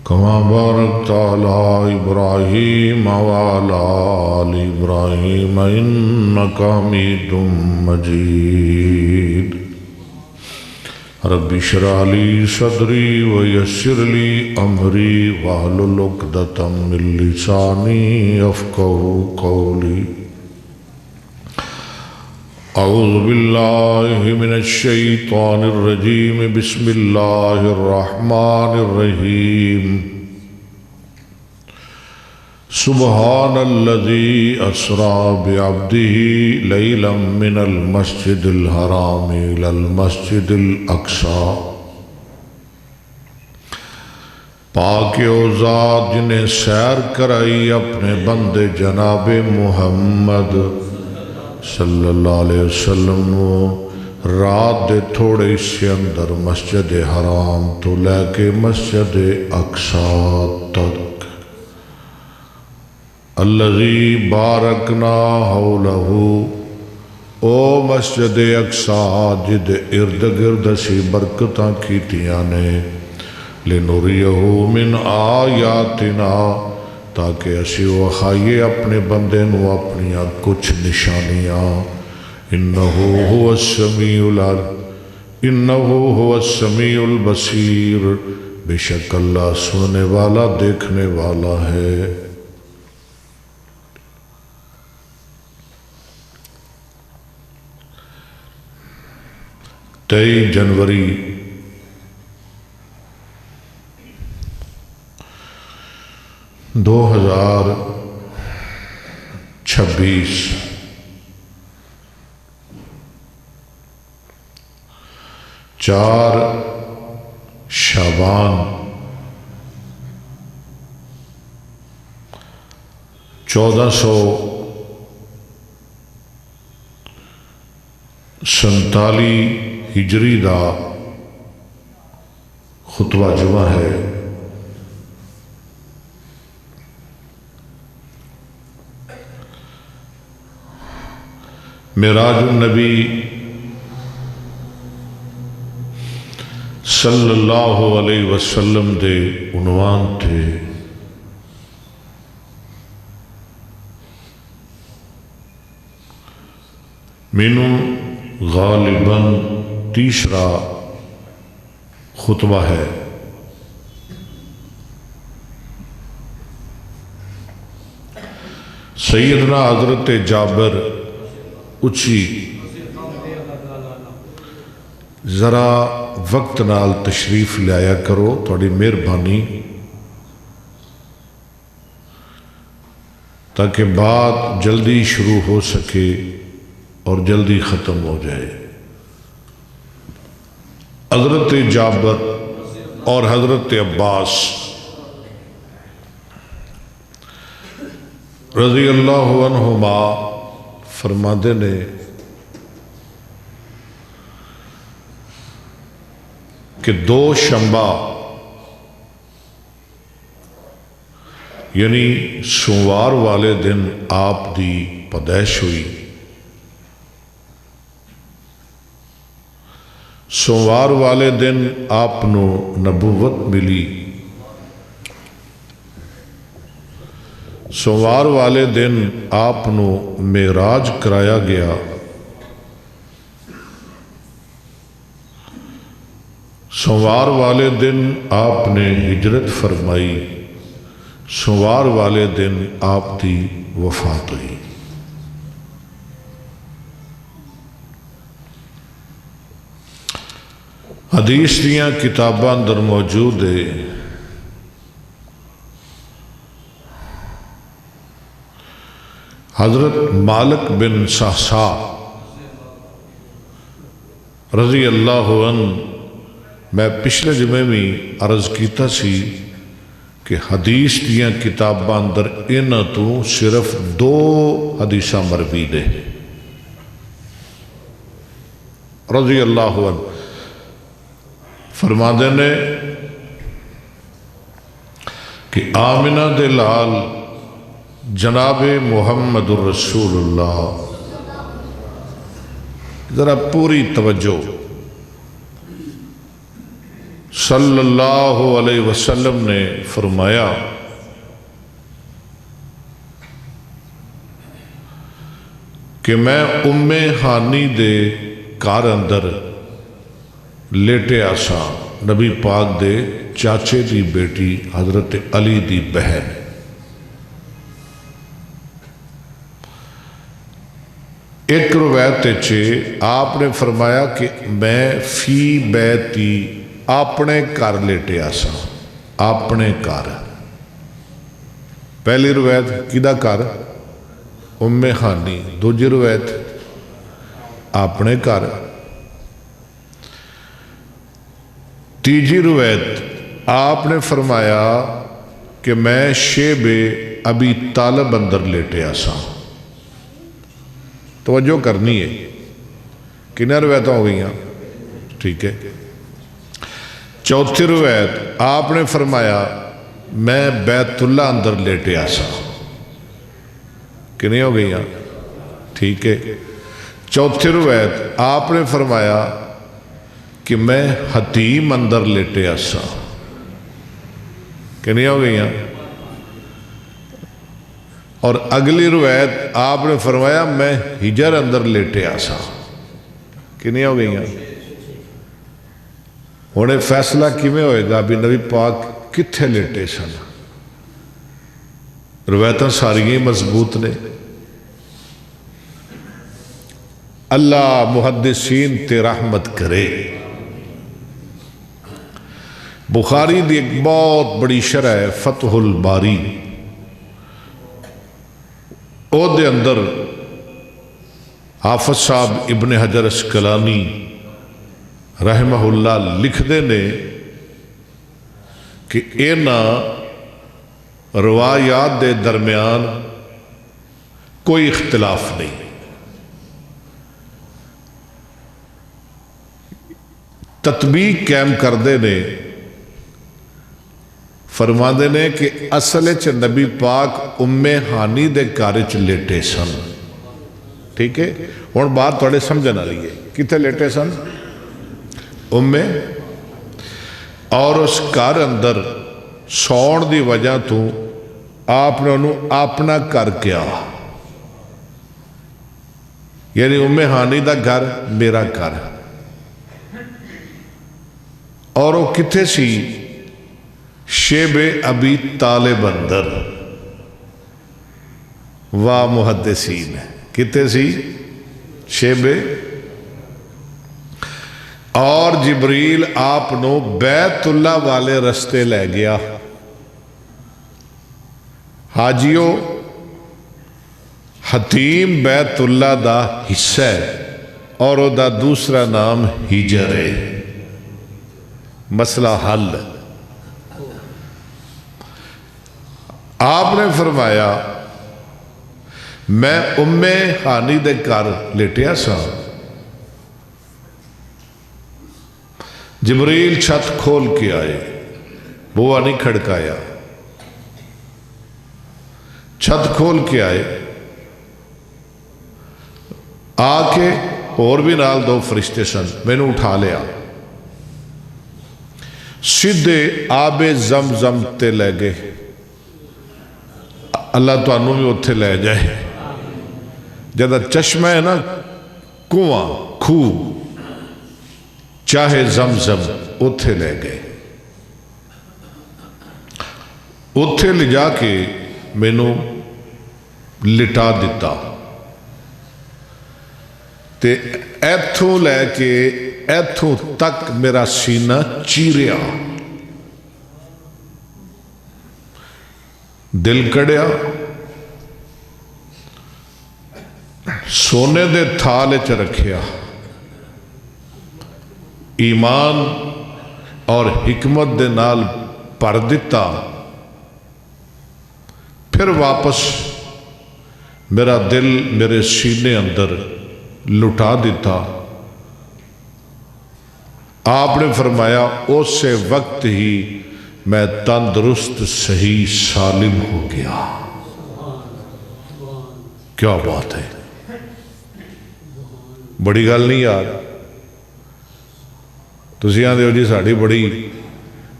كما باركت على إبراهيم وعلى آل إبراهيم إنك حميد مجيد رب اشرح لي صدري ويسر لي أمري واحلل عقدة من لساني يفقهوا قولي أعوذ بالله من الشيطان الرجيم بسم الله الرحمن الرحيم سبحان الذي أسرى بعبده ليلا من المسجد الحرام إلى المسجد الأقصى پاک او ذات جنہیں سیر کرائی اپنے بندے جناب محمد صلی اللہ علیہ وسلم رات دے تھوڑے حصے اندر مسجد حرام تو لے کے مسجد اقصی تک الذی بارکنا حولہ او مسجد اقصی جد ارد گرد سی برکتاں کیتیاں نے لنریہو من آیاتنا تاکہ اسی وخائیے اپنے بندے نو اپنی کچھ نشانیاں انہو هو السمیع البصیر بے شک اللہ سننے والا دیکھنے والا ہے 23 جنوری 2026 4 شعبان 1447 ہجری دا خطبہ جمعہ ہے معراج النبی صلی اللہ علیہ وسلم دے عنوان تھے مینوں غالباً تیسرا خطبہ ہے سیدنا حضرت جابر اچھی ذرا وقت نال تشریف لایا کرو تھوڑی مہربانی تاکہ بات جلدی شروع ہو سکے اور جلدی ختم ہو جائے حضرت جابر اور حضرت عباس رضی اللہ عنہما فرماندے نے کہ 2 شنبہ یعنی سوموار والے دن آپ دی پیدائش ہوئی سوموار والے دن آپ نو نبوت ملی سوموار والے دن آپ نو معراج کرایا گیا سوموار والے دن آپ نے ہجرت فرمائی سوموار والے دن آپ دی وفات ہوئی حدیث دیاں کتاباں اندر موجود ہے حضرت مالک بن صحصا رضی اللہ عنہ میں پچھلے جمعے میں عرض کیتا سی کہ حدیث دیاں کتاباں اندر انہاں تو صرف 2 حدیثاں مروی دے رضی اللہ عنہ فرماندے نے کہ آمنہ دے لال جناب محمد الرسول اللہ ذرا پوری توجہ صلی اللہ علیہ وسلم نے فرمایا کہ میں ام ہانی دے گھر اندر لیٹیا سا، نبی پاک دے چاچے دی بیٹی حضرت علی دی بہن۔ ایک روایت چے آپ نے فرمایا کہ میں فی بیتی اپنے گھر لیٹیا سا، اپنے گھر۔ پہلی روایت کدا گھر؟ ام ہانی۔ دوسری روایت اپنے گھر۔ تیجی روایت آپ نے فرمایا کہ میں شیب ابی طالب اندر لیٹیا سا۔ توجہ کرنی ہے، کنہ روایتیں ہو گئی ہیں؟ ٹھیک ہے۔ چوتھی روایت آپ نے فرمایا میں بیت اللہ اندر لیٹیا سا، کنی ہو گئی ہیں؟ ٹھیک ہے۔ چوتھی روایت آپ نے فرمایا کہ میں حتیم اندر لیٹیا سا، کنی ہو گئی ہیں؟ اور اگلی روایت آپ نے فرمایا میں ہجر اندر لیٹیا سا، کنی ہو گئی ہیں؟ ہونے فیصلہ کیویں ہوئے گا بھی نبی پاک کتھے لیٹے سن؟ روایتاں ساری مضبوط نے۔ اللہ محدثین تے رحمت کرے۔ بخاری دی ایک بہت بڑی شرح ہے فتح الباری، او دے اندر حافظ صاحب ابن حجر اسقلانی رحمہ اللہ لکھ دے نے کہ اینا روایات دے درمیان کوئی اختلاف نہیں، تطبیق قائم کر دے نے، فرما دے نے کہ اصل چ نبی پاک ام ہانی دے گھر چ لیٹے سن۔ ٹھیک ہے، ہن بات تھوڑے سمجھن والی ہے، کتنے لیٹے سن؟ ام، اور اس گھر اندر سون دی وجہ تو آپ نے انہوں اپنا گھر کیا، یعنی ام ہانی دا گھر میرا گھر۔ اور وہ کتھے سی؟ شیب ابی طالب اندر۔ واہ محدثین، کتھے سی؟ شیب۔ اور جبریل آپ نو بیت اللہ والے رستے لے گیا۔ حاجیو حتیم بیت اللہ دا حصہ ہے اور او دا دوسرا نام ہجر ہے۔ مسئلہ حل۔ آپ نے فرمایا میں ام ہانی دے گھر لیٹیا سا، جبریل چھت کھول کے آئے، بوا نہیں کھڑکایا، چھت کھول کے آئے، آ کے اور بھی نال دو فرشتے سن، میں نے اٹھا لیا، سیدھے آب زمزم تے لے گئے۔ اللہ تو انہوں بھی اتھے لے جائے، جدہ چشمہ ہے نا، کنواں، کھو، چاہے زمزم، اتھے لے گئے۔ اتھے لے جا کے میں نے لٹا دیتا، تے ایتھوں لے کے ایتھوں تک میرا سینہ چیریا، دل کڑیا، سونے دے تھالے چ رکھیا، ایمان اور حکمت دے نال پر دیتا، پھر واپس میرا دل میرے سینے اندر لٹا دیتا۔ آپ نے فرمایا اسے وقت ہی میں تندرست صحیح سالم ہو گیا۔ کیا بات ہے، بڑی گل نہیں یار، تسی آندے ہو جی ساڑی بڑی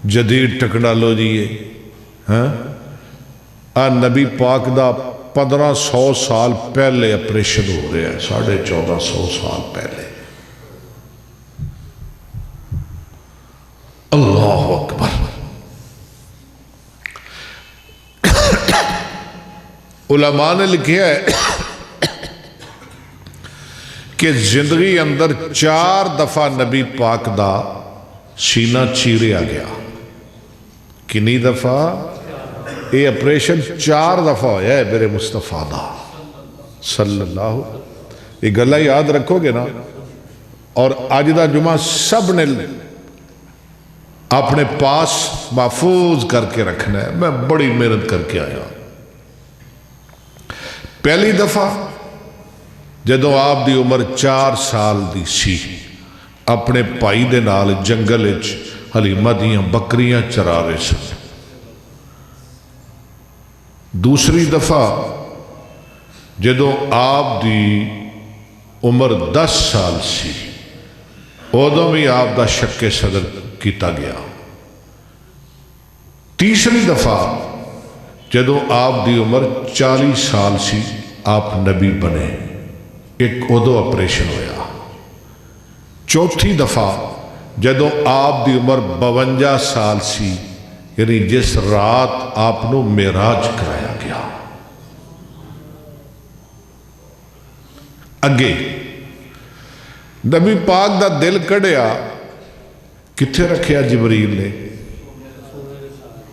جدید ٹیکنالوجی ہے ہاں نبی پاک دا 1500 سال پہلے آپریشن ہو رہا ہے 1450 سال پہلے اللہ اکبر علماء نے لکھا ہے کہ زندگی اندر 4 دفعہ نبی پاک دا سینہ چیریا گیا کنی دفعہ یہ آپریشن 4 دفعہ ہویا ہے میرے مصطفیٰ دا صلی اللہ یہ گلہ یاد رکھو گے نا اور آج دا جمعہ سب نے اپنے پاس محفوظ کر کے رکھنا ہے میں بڑی محنت کر کے آیا پہلی دفعہ جدوں آپ دی عمر 4 سال دی سی اپنے بھائی دے نال جنگل وچ حلیمہ دیاں بکریاں چرا رہے سن دوسری دفعہ جدوں آپ دی عمر 10 سال سی ادوں بھی آپ دا شک صدر کیتا گیا تیسری دفعہ جدوں آپ دی عمر 40 سال سی آپ نبی بنے ایک ادو آپریشن ہویا چوتھی دفعہ جدوں آپ دی عمر 52 سال سی یعنی جس رات آپ نو معراج کرایا گیا اگے نبی پاک دا دل کڑیا کتھے رکھیا جبریل نے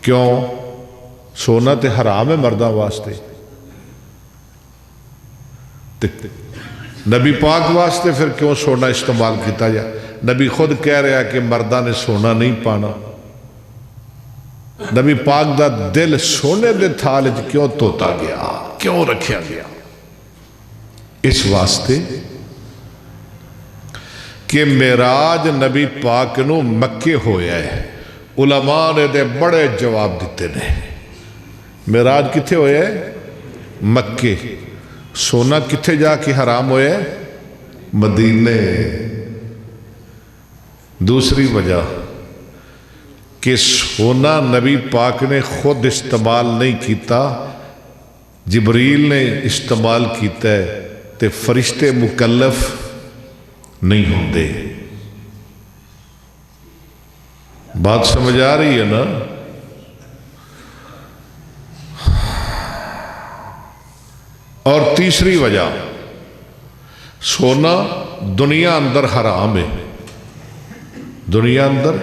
کیوں سونا تے حرام ہے مرداں واسطے نبی پاک واسطے پھر کیوں سونا استعمال کیتا جائے نبی خود کہہ رہا کہ مردہ نے سونا نہیں پانا نبی پاک دا دل سونے دے تھالج کیوں توتا گیا کیوں رکھیا گیا اس واسطے کہ معراج نبی پاک نو مکے ہویا ہے علماء نے دے بڑے جواب دیتے نے معراج کتھے ہویا ہے مکے سونا کتھے جا کے حرام ہویا ہے مدینے دوسری وجہ کہ سونا نبی پاک نے خود استعمال نہیں کیتا جبریل نے استعمال کیتا ہے تے فرشتے مکلف نہیں ہوندے بات سمجھ آ رہی ہے نا اور تیسری وجہ سونا دنیا اندر حرام ہے دنیا اندر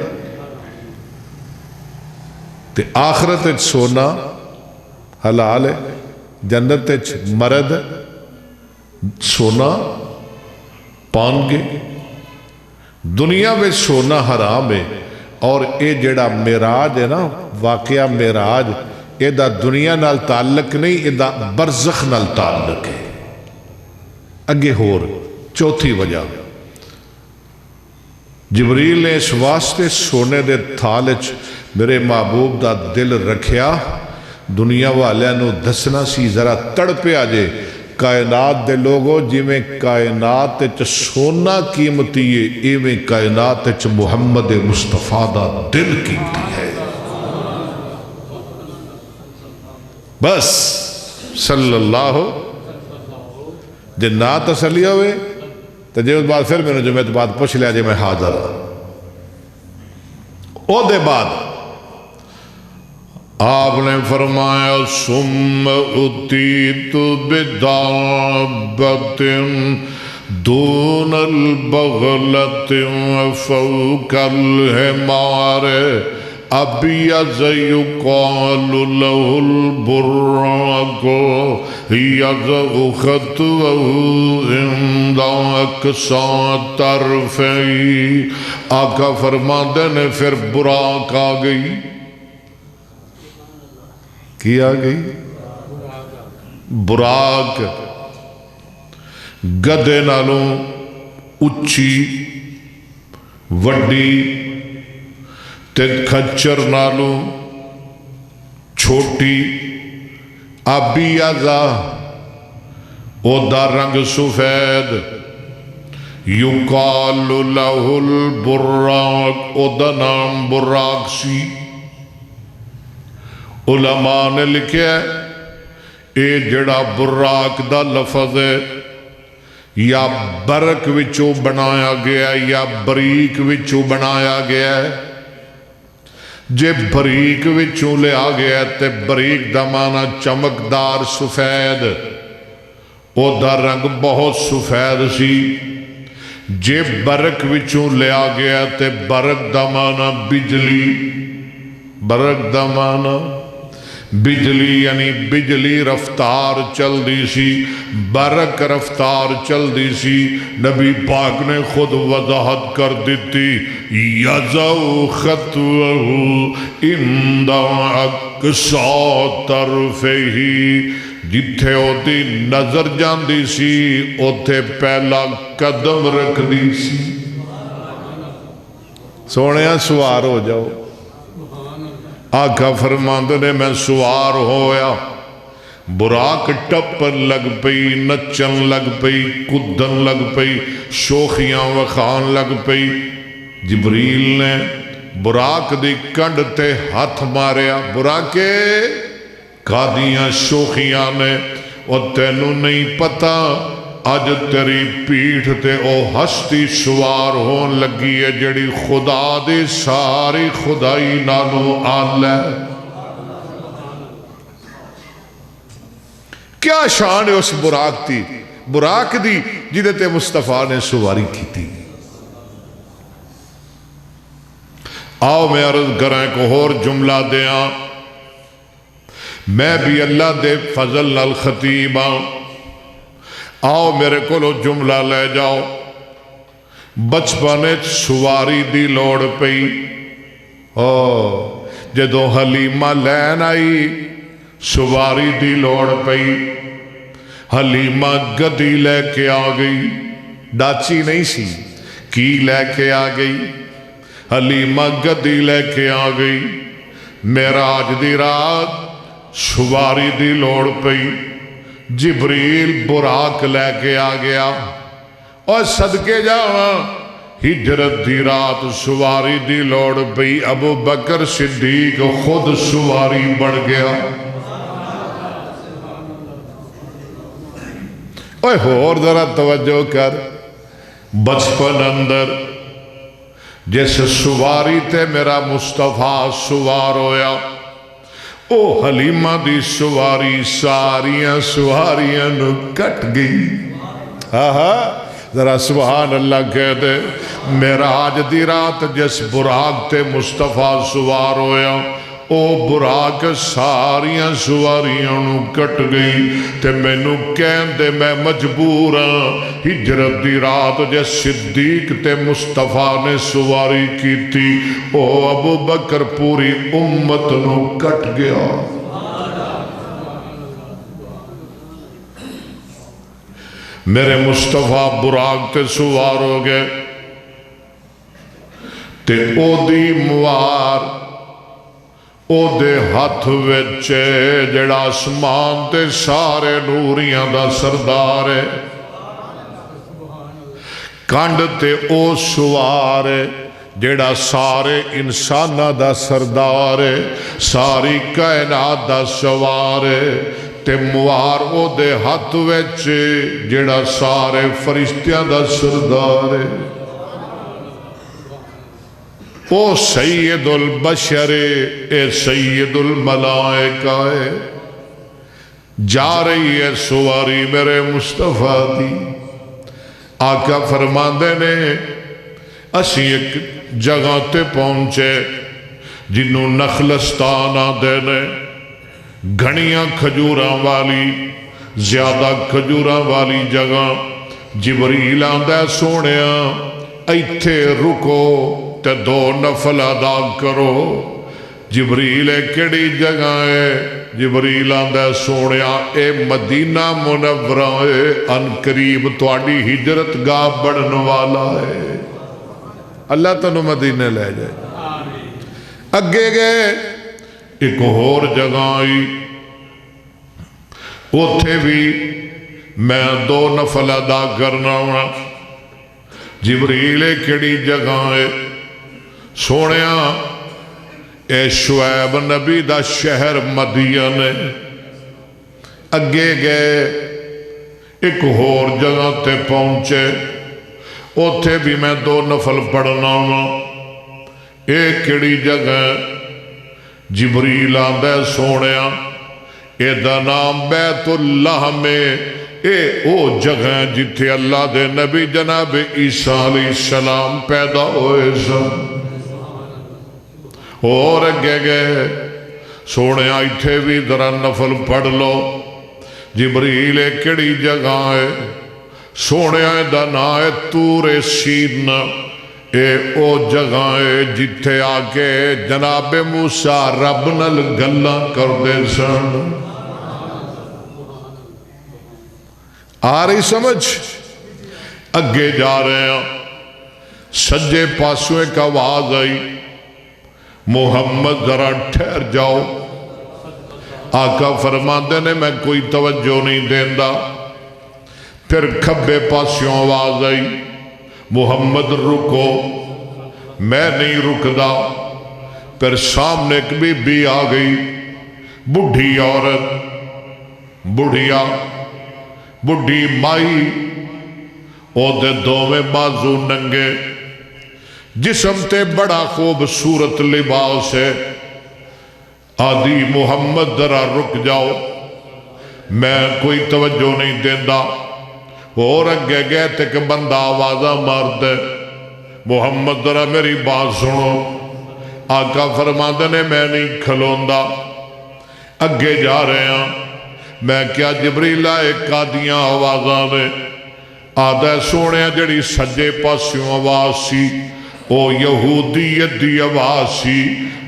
تے آخرت سونا حلال ہے جنت مرد سونا پان گے دنیا میں سونا حرام ہے اور اے جڑا معراج ہے نا واقعہ معراج اے دا دنیا نال تعلق نہیں اے دا برزخ نال تعلق ہے اگے ہور چوتھی وجہ جبریل نے اس واسطے سونے دے تھالچ میرے محبوب دا دل رکھیا دنیا والے نو دسنا سی ذرا تڑپے آجے کائنات دے لوگو جی میں کائنات چ سونا قیمتی ہے ایویں کائنات چ محمد مصطفیٰ دا دل قیمتی ہے بس صلی اللہ جے نا تسلی ہوئے تو جے اس بات پھر میں نے جو میں تو بات پوچھ لیا جے میں حاضر او دے بعد آپ نے فرمایا ثم اتیت بدابت دون البغلت فوق الحمار ابیض یقال له البراق یضع خطوه عند اقصی طرفی آقا فرماتے نے پھر براق آ گئی کی آ گئی براق گدے نالوں اچھی وڈی تے کھچر نالوں چھوٹی آبی آزا او دا رنگ سفید یقال لہ البراق، او دا نام براق سی۔ علماء نے لکھیا ہے اے جڑا براق دا لفظ ہے یا برق وچوں بنایا گیا ہے یا بریق وچوں بنایا گیا ہے۔ جے بریق وچوں لیا گیا ہے تے بریق دا معنی چمکدار سفید، او دا رنگ بہت سفید سی۔ جے برق وچوں لیا گیا ہے تے برق دا معنی بجلی، برق دا معنی بجلی یعنی بجلی رفتار چل دی سی، برق رفتار چل دی سی۔ نبی پاک نے خود وضاحت کر دیتی یَزَوْ خَطْوَهُ عِنْدَ أَقْصَى طَرْفِهِ، جتھے او دی نظر جاندی سی اوتھے پہلا قدم رکھ دی سی۔ سونیا سوار ہو جاؤ۔ آقا فرماندے نے میں سوار ہویا، براق ٹپن لگ پئی، نچن لگ پئی، کدن لگ پئی، شوخیاں وخان لگ پئی۔ جبریل نے براق دی کنڈ تے ہاتھ ماریا، براقے کادیاں شوخیاں نے، اور تینوں نہیں پتا اج تیری پیٹھ تے او ہستی سوار ہون لگی ہے جڑی خدا دی ساری خدائی نالو آلہ ہے۔ کیا شان ہے اس براق دی، براق دی جدے تے مصطفیٰ نے سواری کی تھی۔ آؤ میں عرض کریں کو اور جملہ دیاں، میں بھی اللہ دے فضل نال خطیب ہاں۔ آؤ میرے کولو جملہ لے جاؤ۔ بچپنے سواری دی لوڑ پئی، جدو حلیمہ لین آئی سواری دی لوڑ پئی، حلیمہ گدی لے کے آ گئی، ڈاچی نہیں سی، کی لے کے آ گئی، حلیمہ گدی لے کے آ گئی۔ معراج دی رات سواری دی لوڑ پئی، جبریل براق لے کے آ گیا، اور صدقے جاواں ہجرت دی رات سواری دی لوڑ پئی، ابو بکر صدیق خود سواری بڑھ گیا۔ اور ذرا توجہ کر، بچپن اندر جس سواری تے میرا مصطفیٰ سوار ہویا، او حلیمہ دی سواری ساریاں سواریاں نو کٹ گئی۔ ذرا سبحان اللہ کہہ دے۔ معراج دی رات جس براق تے مصطفیٰ سوار ہویا، او براق ساریاں سواریاں نو کٹ گئی، تے میں نو کہن دے میں مجبور ہاں۔ ہجرت دی رات جس صدیق تے مصطفیٰ نے سواری کی تھی، او ابو بکر پوری امت نو کٹ گیا۔ میرے مصطفیٰ براق تے سوار ہو گئے، تے او دی موار او دے ہاتھ وچے جڑا آسمان تے سارے نوریاں دا سردار ہے، کنڈ تے او سوار ہے جڑا سارے انسانہ دا سردار ہے، ساری کائنات دا سوار ہے، تے موار او دے ہاتھ وچے جڑا سارے فرشتیاں دا سردار ہے۔ او سید البشر اے سید الملائکہ ہے، جا رہی ہے سواری میرے مصطفیٰ دی۔ آقا فرماندے نے اسی ایک جگہ تے پہنچے جنہوں نخلستان آدھے نے، گھنیاں کھجوراں والی، زیادہ کھجوراں والی جگہ۔ جبریل آندہ سونیاں ایتھے رکو تے 2 نفل ادا کرو۔ جبریل کیڑی جگہ ہے؟ جبریل آندہ سونیا اے مدینہ منورہ ہے، ان قریب تواڈی ہجرت گاہ بڑھن والا ہے، اللہ تنو مدینہ لے جائے۔ اگے گئے ایک اور جگہ آئی، اوتھے بھی میں 2 نفل ادا کرنا ہوں۔ جبریل کیڑی جگہ ہے؟ سونیا اے شعیب نبی دا شہر مدین ہے۔ اگے گئے ایک ہور جگہ تے پہنچے، اوتھے بھی میں 2 نفل پڑھنا وا۔ ایک کیڑی جگہ؟ جبریل آندا ہے سونیا اے دا نام بیت اللہ میں، اے او جگہ جتھے اللہ دے نبی جناب عیسیٰ علیہ السلام پیدا ہوئے سن۔ اور اگے گئے سونے ایتھے بھی ذرا نفل پڑھ لو۔ جبریل کیڑی جگہ ہے؟ سونے دا نام ہے طور سین، اے او جگہ ہے جتھے آ کے جناب موسیٰ رب نال گلاں کردے سن۔ آ رہی سمجھ؟ اگے جا رہے ہیں، سجے پاسوں ایک آواز آئی، محمد ذرا ٹھہر جاؤ۔ آقا فرماندے نے میں کوئی توجہ نہیں دیندا۔ پھر کھبے پاسوں آواز آئی، محمد رکو، میں نہیں رکدا۔ پھر سامنے ایک بی بی آ گئی، بڑھی عورت، بڑھیا بڑھی مائی، او دے دوویں بازو ننگے، جسم تے بڑا خوبصورت لباس ہے۔ آدھی محمد ذرا رک جاؤ، میں کوئی توجہ نہیں دیندا۔ اور اگے گئے تے کہ بندہ آوازہ مار دے، محمد ذرا میری بات سنو۔ آقا فرماندے نے میں نہیں کھلوندا۔ اگے جا رہے ہیں، میں کیا جبریل ایک آدیاں آوازاں نے آدھا سونے جڑی سجے پاسیوں آواز سی او یہودیت دی آواز سی۔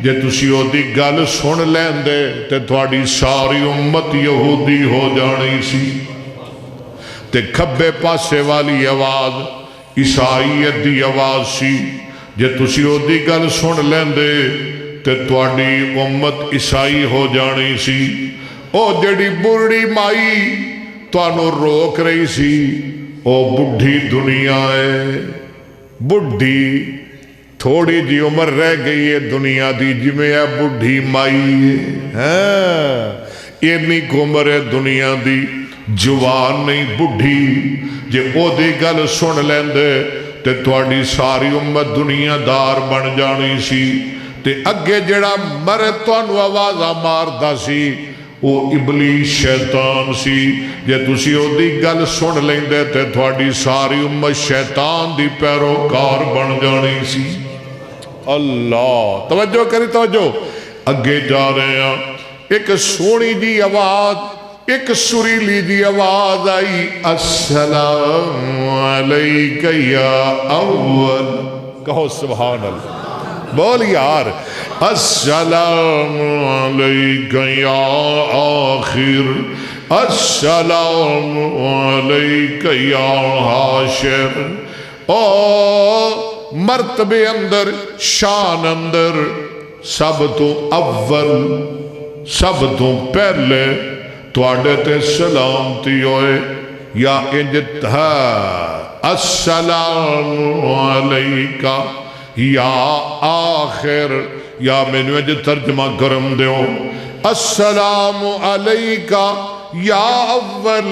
جے تسی او دی گل سن لیندے تے تھوڑی ساری امت یہودی ہو جانی سی۔ تے کھبے پاسے والی آواز عیسائیت دی آواز سی، جے تسی او دی گل سن لیندے تے تھوڑی امت عیسائی ہو جانی سی۔ او جڑی بڑھی مائی توانو روک رہی سی، او بڑھی دنیا ہے۔ بڑھی تھوڑی جی عمر رہ گئی ہے دنیا دی، جی میں ہے بڑھی مائی ہے، یہ نہیں کو عمر ہے دنیا دی، جوان نہیں بڑھی۔ جے او دی گل سن لیندے تے تھوڑی ساری امت دنیا دار بن جانی سی۔ تے اگے جڑا مرد توانو آوازہ ماردا سی وہ ابلیس شیطان سی۔ جے تسی او دی گل سن لیندے تے تھوڑی ساری امت شیطان دی پیروکار بن جانی سی۔ اللہ توجہ کری، توجہ۔ اگے جا رہے ہیں، ایک سونی جی آواز، ایک سریلی جی آواز آئی، السلام علیکہ یا اول، کہو سبحان اللہ، بول یار، السلام علیکہ یا آخر، السلام علیکہ یا حاشر۔ او مرتبے اندر، شان اندر، سب تو اول، سب تو پہلے تواڈے تے سلامتی ہوئے یا انجتہا، السلام علیکہ یا آخر، یا میں نے جو ترجمہ کرم دیو، السلام علیکہ یا اول،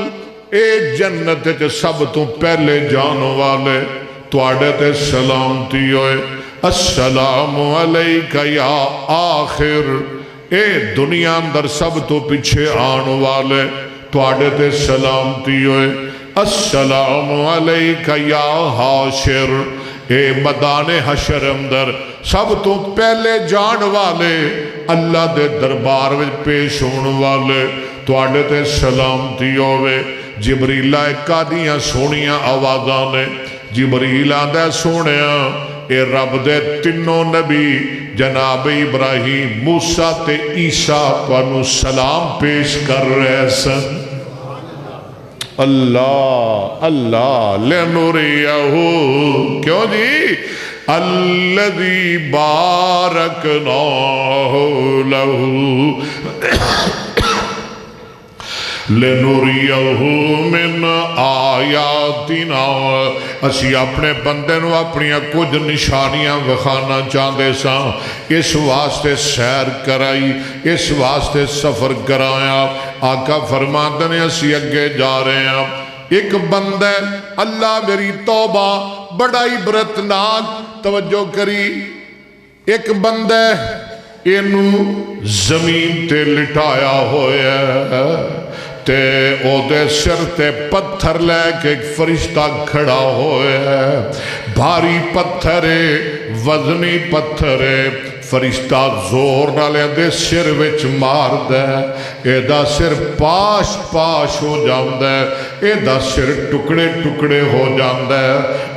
اے جنت جو سب تو پہلے جانو والے تواڈے تے سلامتی ہوئے، السلام علیکہ یا آخر، اے دنیا اندر سب تو پیچھے آن والے تواڈے تے سلامتی ہوئے، السلام علیکہ یا حاشر، اے میدان حشر اندر سب تو پہلے جان والے اللہ دے دربار میں پیش ہون والے تواڈے تے سلامتی ہوئے۔ جبریل کادیاں سونیاں آوازاں نے، جبریل آدھے سونیاں اے رب دے تینوں نبی جناب ابراہیم، موسیٰ تے عیسیٰ تانوں سلام پیش کر رہے سن۔ اللہ اللہ لنریہو، کیوں جی؟ الذی بارکناہ لہو، لنریہو من آیاتنا اسی اپنے بندے نو اپنی کچھ نشانیاں وکھانا چاہتے ساں اس واسطے سیر کرائی اس واسطے سفر کرایا آقا فرماتے ہیں اسی اگے جا رہے ہیں ایک بندہ اللہ میری توبہ بڑا عبرتناک توجہ کری ایک بندہ اینو زمین تے لٹایا ہویا تے او دے سر تے پتھر لے کے ایک فرشتہ کھڑا ہویا بھاری پتھر وزنی پتھر فرشتہ زور نالے دے سر وچ مار دے اے دا سر پاش پاش ہو جاندے اے دا سر ٹکڑے ٹکڑے ہو جاندے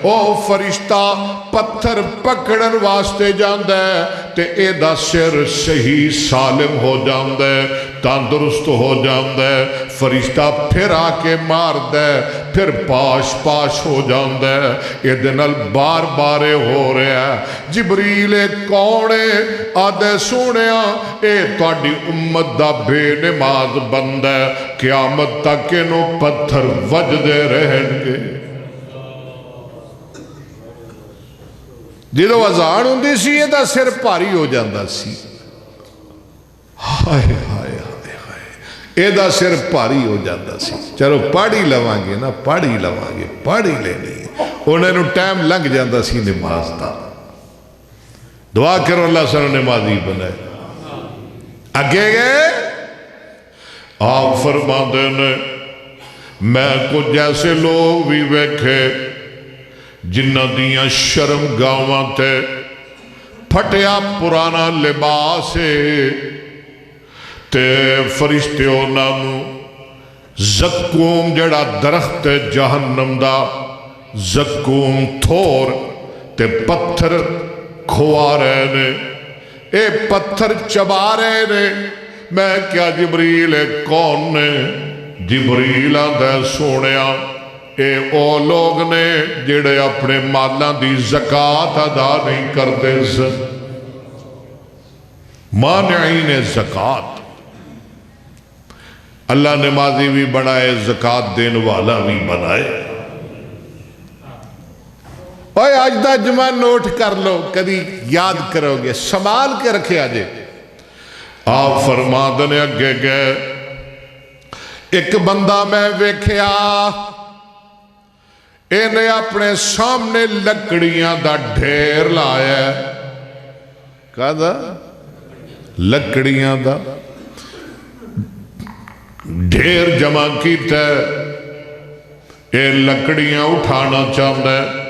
او فرشتہ پتھر پکڑن واسطے جاندے تے اے دا سر صحیح سالم ہو جاندے تندرست ہو جاندے فرشتہ پھر آ کے مار دے پھر پاش پاش ہو جاندے اے دنال بار بارے ہو رہے ہیں جبریل کونے آدھے سونیا اے توڑی امت دا بے نماز بندہ قیامت تک انو پتھر وجدے رہن گے جدو ازان ہوندی سی یہ دا سر پاری ہو جاندہ سی ہائے ہائے ہائے ہائے اے دا سر پاری ہو جاندہ سی چلو پاڑی لوانگے نا پاڑی لوانگے پاڑی لینی انہیں نو ٹائم لنگ جاندہ سی نماز دا دعا کرو اللہ سر نمازی بنائے اگے گئے آپ فرماندے نے میں کچھ جیسے لوگ بھی بیکھے جنہ دیاں شرم گاواں تے پھٹیا پرانا لباس تے فرشتے نامو زکوم جڑا درخت جہنم دا زکوم تھور تے پتھر کھوا رہے نے اے پتھر چبا رہے نے میں کیا جبریل کون نے جبریل آدھے سونیا اے او لوگ نے جڑے اپنے مالاں دی زکاة ادا نہیں کرتے سن مانعین زکاة اللہ نمازی بھی بنائے زکاة دین والا بھی بنائے اوہ آج دا جمعہ نوٹ کر لو کدی یاد کرو گے سنبھال کے رکھے آجے آپ فرما دنے اگے گئے ایک بندہ میں ویکھیا انہیں اپنے سامنے لکڑیاں دا ڈھیر لایا کہا دا لکڑیاں دا ڈھیر جمع کیتا اے لکڑیاں اٹھانا چاہتا ہے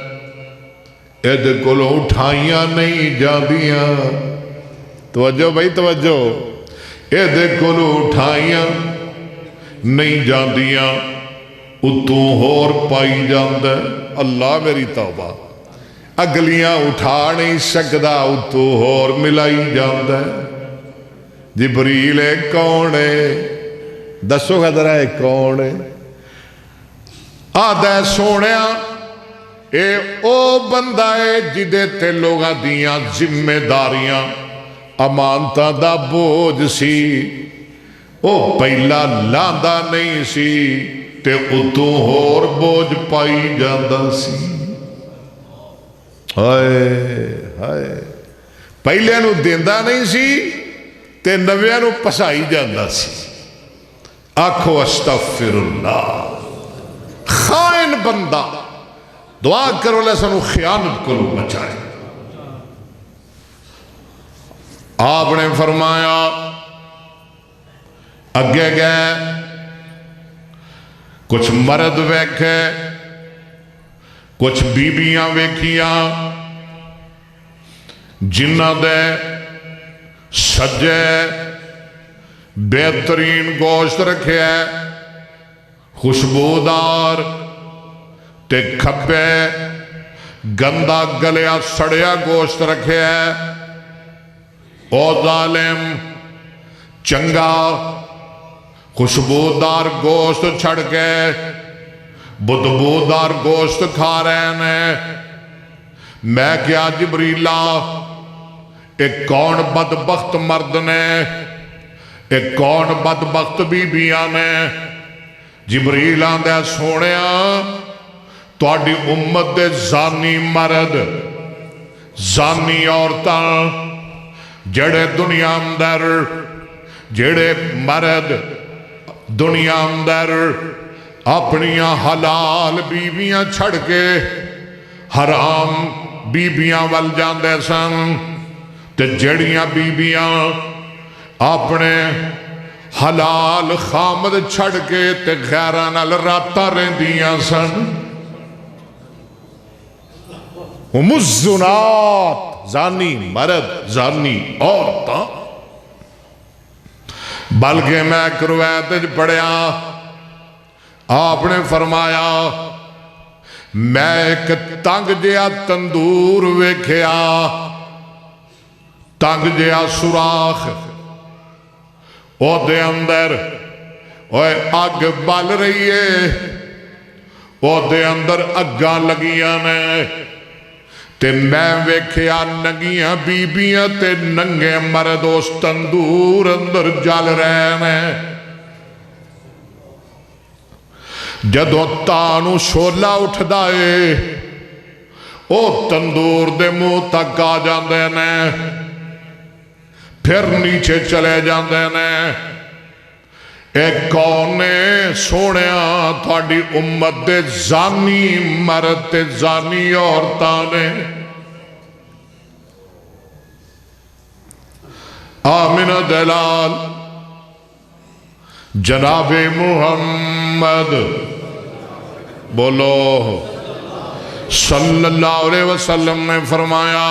ایدے کلو اٹھائیاں نہیں جاندیاں توجہ بھائی توجہ ایدے کلو اٹھائیاں نہیں جاندیاں اتوں ہور پائی جاندے اللہ میری توبہ اگلیاں اٹھا نہیں سکدا اتوں ہور ملائی جاندے جبریل کون ہے دسو خدرہ ہے کون ہے آدھے سونیا اے او بندہ ہے جدے تے لوگاں دیاں ذمہ داریاں امانتاں دا بوجھ سی او پہلا لاندا نہیں سی تے اتوں ہور بوجھ پائی جاندہ سی ہائے ہائے پہلے نو دیندہ نہیں سی تے نویاں نو پسائی جاندہ سی آکھو استغفر اللہ خائن بندہ دعا کرو اللہ سنو خیانت کو بچائے آپ نے فرمایا اگے گئے کچھ مرد ویکھے کچھ بیبیاں ویکھیاں جنہ دے سجے بہترین گوشت رکھے خوشبودار تے کھبے گندہ گلیا سڑیا گوشت رکھے او ظالم چنگا خوشبودار گوشت چھڑ کے بدبودار گوشت کھا رہے ہیں میں کیا جبریلہ ایک کون بدبخت مرد نے ایک کون بدبخت بیبیاں نے جبریل آندا سونیا تہاڈی امت دے زانی مرد زانی عورتاں جڑے دنیا اندر جڑے مرد دنیا اندر اپنیاں حلال بیویاں چھڑ کے حرام بیبیاں ول جاندے سن تے جڑیاں بیبیاں اپنے حلال خامد چھڑ کے تے غیراں نال راتاں رہندیاں سن ہم الزنات زانی مرد زانی عورتاں بلکہ میں ایک روایت پڑھیا آپ نے فرمایا میں ایک تنگ جیا تندور ویکھیا تنگ جیا سوراخ او دے اندر اوے اگ بل رہی ہے او دے اندر اگاں لگیاں نے تے میں ویکھیا ننگیاں بیبیاں تے ننگے مرد اس تندور اندر جل رہے ہیں جدوں تانوں شولا اٹھ دائے او تندور دے منہ تک آ جاندے نے پھر نیچے چلے جاندے نے ایک کون نے سونیا تھوڑی امت دے زانی مرد تے زانی عورتاں نے آمنہ دلال جناب محمد بولو صلی اللہ علیہ وسلم نے فرمایا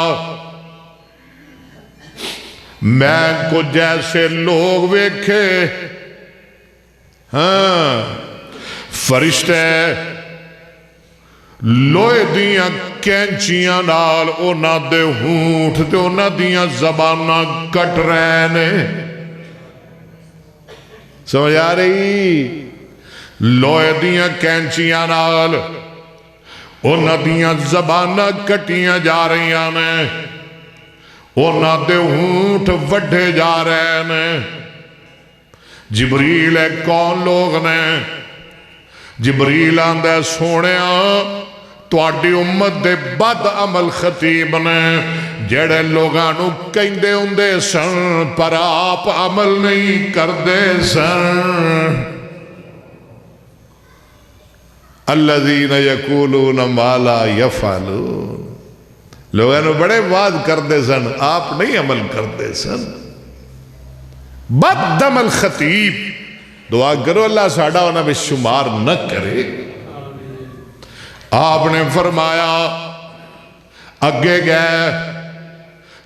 میں کو جیسے لوگ ویکھے ہاں فرشتے لوہے دیاں کینچیاں نال اونا دے ہونٹ تے اونا دیاں زباناں کٹ رہے نے سمجھ آ رہی لوہے دیاں کینچیاں نال اونا دیاں زباناں کٹیاں جا رہی نے اونا دے ہونٹ وڈھے جا رہے نے جبریل کون لوگ نے جبریل آندے سونیا تواڈی امت دے بد عمل خطیب نے جڑے لوگانو کہندے ہوندے سن پر آپ عمل نہیں کردے سن الذین یقولون ما لا یفعلون لوگانو بڑے وعد کردے سن آپ نہیں عمل کردے سن بد عمل خطیب دعا کرو اللہ ساڑھا ہونا بے شمار نہ کرے آپ نے فرمایا اگے گئے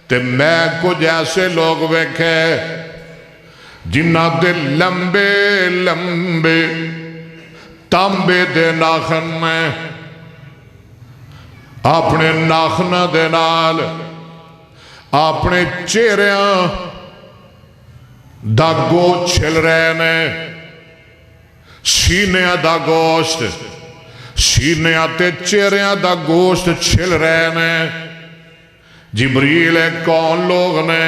تے میں کو جیسے لوگ ویکھے جنہ دے لمبے لمبے تانبے دے ناخن میں اپنے ناخنہ دے نال اپنے چہریاں دا گوشت چھل رہے نے سینیاں دا گوشت سینیاں تے چہریاں دا گوشت چھل رہے نے جبریل کون لوگ نے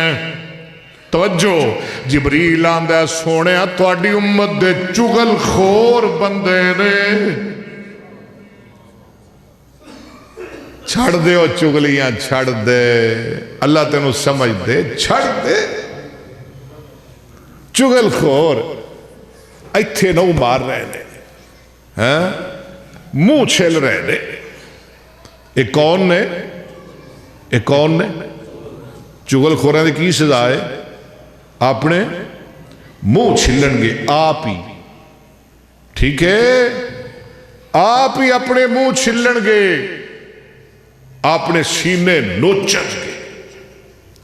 توجہ جبریل آندہ سونے تواڈی امت دے چگل خور بندے نے چھڑ دے او چگلیاں چھڑ دے اللہ تینوں سمجھ دے چھڑ دے چگل خور ایتھے نو مار رہے نے منہ چھل رہے نے ایک کون نے ایک کون نے چگل خوریں دے کی سزا ہے اپنے منہ چھلن گے آپ ہی ٹھیک ہے آپ ہی اپنے منہ چھلن گے اپنے سینے نوچن گے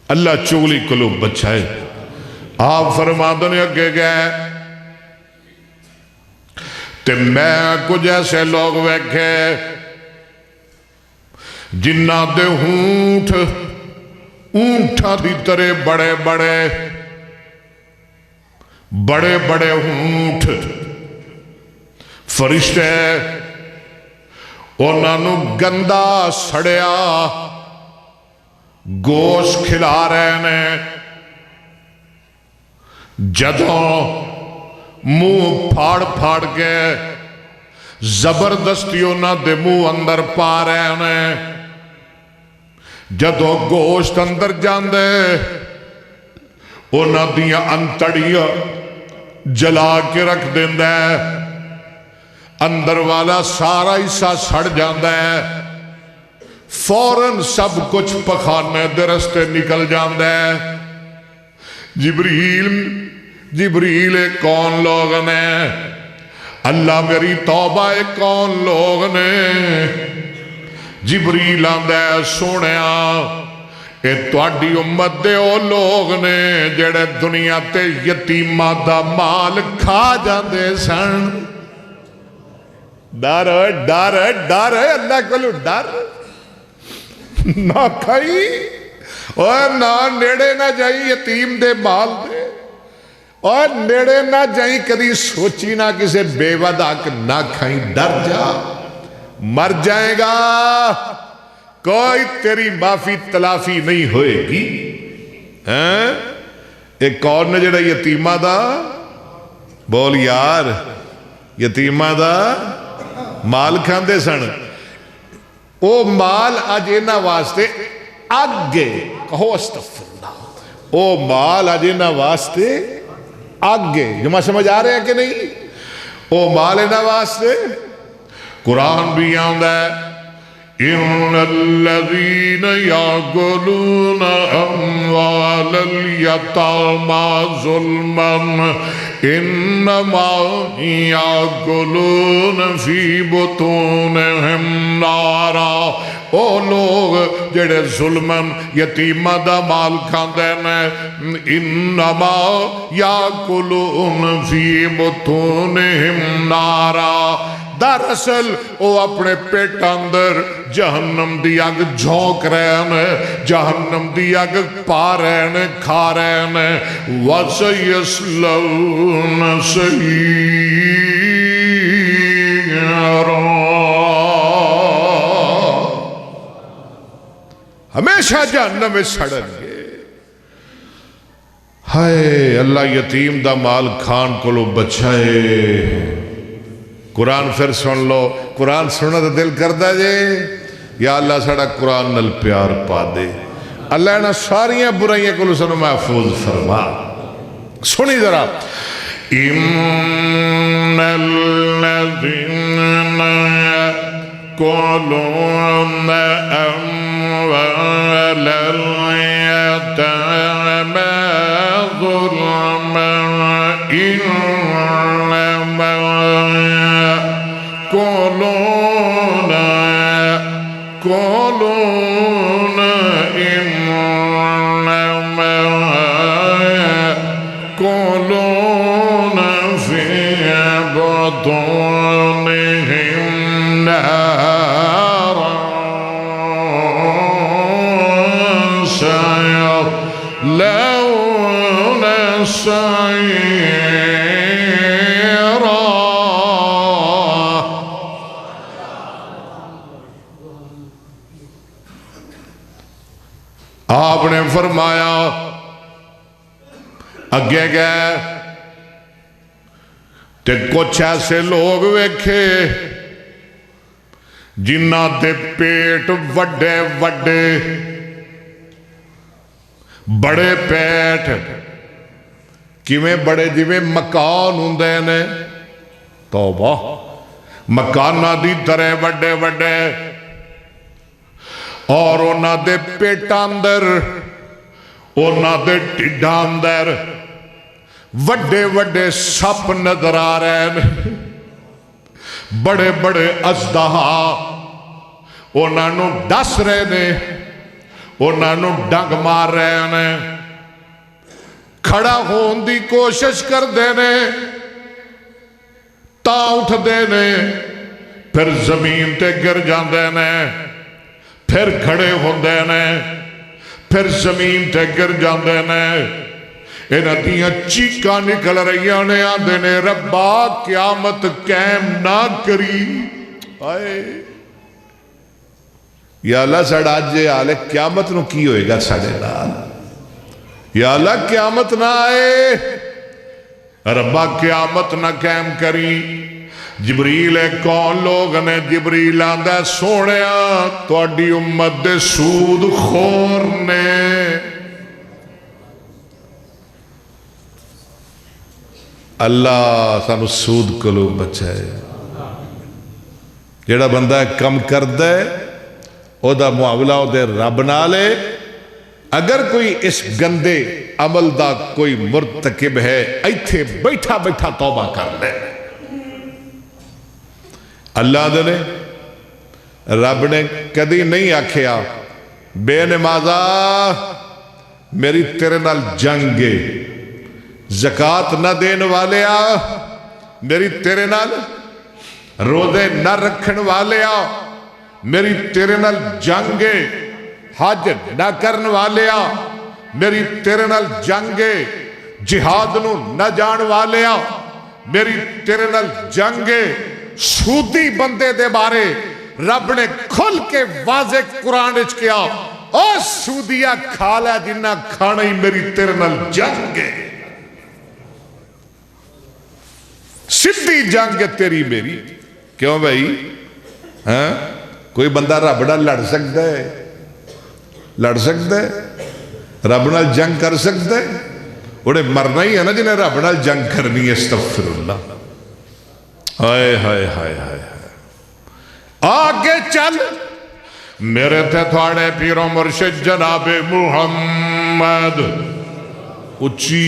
اللہ چگلی قلوب بچائے آپ فرماندوں نے اگے گئے تے میں کچھ ایسے لوگ ویکھے جنہ دے ہونٹ اونٹھا دی طرح بڑے بڑے بڑے بڑے ہونٹ فرشتے انہوں گندا سڑیا گوشت کھلا رہے نے جدوں منہ پھاڑ پھاڑ کے زبردستی انہاں دے منہ اندر پا رہے ہیں. جدو گوشت اندر جاندے انہاں دیاں انتڑیاں جلا کے رکھ دیندہ ہے. اندر والا سارا حصہ سڑ جاندہ ہے. فوراً سب کچھ پخانے دے رستے نکل جاندہ ہے. جبریل کون لوگ نے؟ اللہ میری توبہ کون لوگ نے؟ جبریل آندہ ہے سونیا اے تواڈی امت دے او لوگ نے جڑے دنیا تے یتیماں دا مال کھا جاندے سن. ڈر ڈر ڈر اللہ کو ڈر نہ کھائی اور نہ نیڑے نہ جائی یتیم دے مال دے اور نیڑے نہ جائی کدی سوچی نہ کسے بے ودا کہ نہ کھائیں. ڈر جا مر جائے گا کوئی تیری معافی تلافی نہیں ہوئے گی. ایک کون نے جڑا یتیمہ دا بول یار یتیمہ دا مال کھاندے سن. او مال اجینا واسطے آگے کہو استغفر اللہ. او مال اجینا واسطے آگے جمع سمجھ آ رہے ہیں کہ نہیں؟ او مال اینا واسطے قرآن بھی آندہ ہے ان الذین یاکلون اموال الیتامی ظلما انما یاکلون فی بطونہم نارا. او لوگ جڑے ظلمن یتیمہ دا مال کھاندے نے انما یاکلون فی بطونہم نارا. دراصل او اپنے پیٹ اندر جہنم دی اگ جھونک رہے ہیں جہنم دی اگ پا رہے ہیں کھا رہے ہیں. وَسَيَصْلَوْنَ سَعِيرًا ہمیشہ جہنم میں سڑن گے. ہائے اللہ یتیم دا مال کھان کو لو بچائے. قرآن پھر سن لو. قرآن سننا تو دل کردہ جے یا اللہ ساڑا قرآن نل پیار پا دے. اللہ نے ساریاں برائیاں کو سنو محفوظ فرما. سنی ذرا ان الذین یأکلون اموال الیتامی ظلما انما يأكلون إنما يأكلون في بطونهم نارا سيصلون سعيرا. آپ نے فرمایا اگے گئے تے کچھ ایسے لوگ ویکھے جنہ دے پیٹ وڈے وڈے بڑے پیٹ کیویں بڑے جویں مکان ہوندے نے. توبہ مکانہ دی طرح وڈے وڈے اور انہاں دے پیٹ اندر انہاں دے ٹھڈ اندر وڈے وڈے سپ نظر آ رہے ہیں. بڑے بڑے اژدہا انہاں نو ڈس رہے نے انہاں نو ڈنگ مار رہے ہیں. کھڑا ہون دی کوشش کر دینے تا اٹھ دینے پھر زمین تے گر جاندے نے پھر کھڑے ہوندے نے پھر زمین تے گر جاندے نے. انہاں دیاں چیکاں نکل رہیاں نے آندے نے ربا قیامت قائم نہ کری. آئے یا اللہ ساڑھا جے آلے قیامت نو کی ہوئے گا ساڑھے نال. یا اللہ قیامت نہ آئے ربا قیامت نہ قائم کری جبریل کون لوگ نے جبریل آندا سونیا تہاڈی امت دے سود خور نے اللہ سانو سود کولوں بچائے جڑا بندہ کم کردا ہے او دا معاملہ او دے رب نال ہے اگر کوئی اس گندے عمل دا کوئی مرتکب ہے ایتھے بیٹھا بیٹھا توبہ کر لے اللہ دے نے رب نے کدی نہیں آکھیا بے نمازا میری تیرے نال جنگ ہے زکاة نہ دین والے میری تیرے نال روزے نہ رکھن والے میری تیرے نال جنگ ہے حج نہ کرن والے میری تیرے نال جنگ ہے جہاد نو نہ جان والے میری تیرے نال جنگ ہے سودی بندے دے بارے رب نے کھل کے واضح قرآن اچ کیا او سودیا کھا لے جنہ کھانا ہی میری تیرے نال جنگ ہے سدھی جنگ ہے تیری میری کیوں بھائی کوئی بندہ رب نال لڑ سکتا ہے رب نال جنگ کر سکتا ہے انہیں مرنا ہی ہے نا جنہیں رب نال جنگ کرنی ہے استغفر اللہ ہائے ہائے ہائے ہائے آگے چل میرے تھے تھوڑے پیر و مرشد جناب محمد اچھی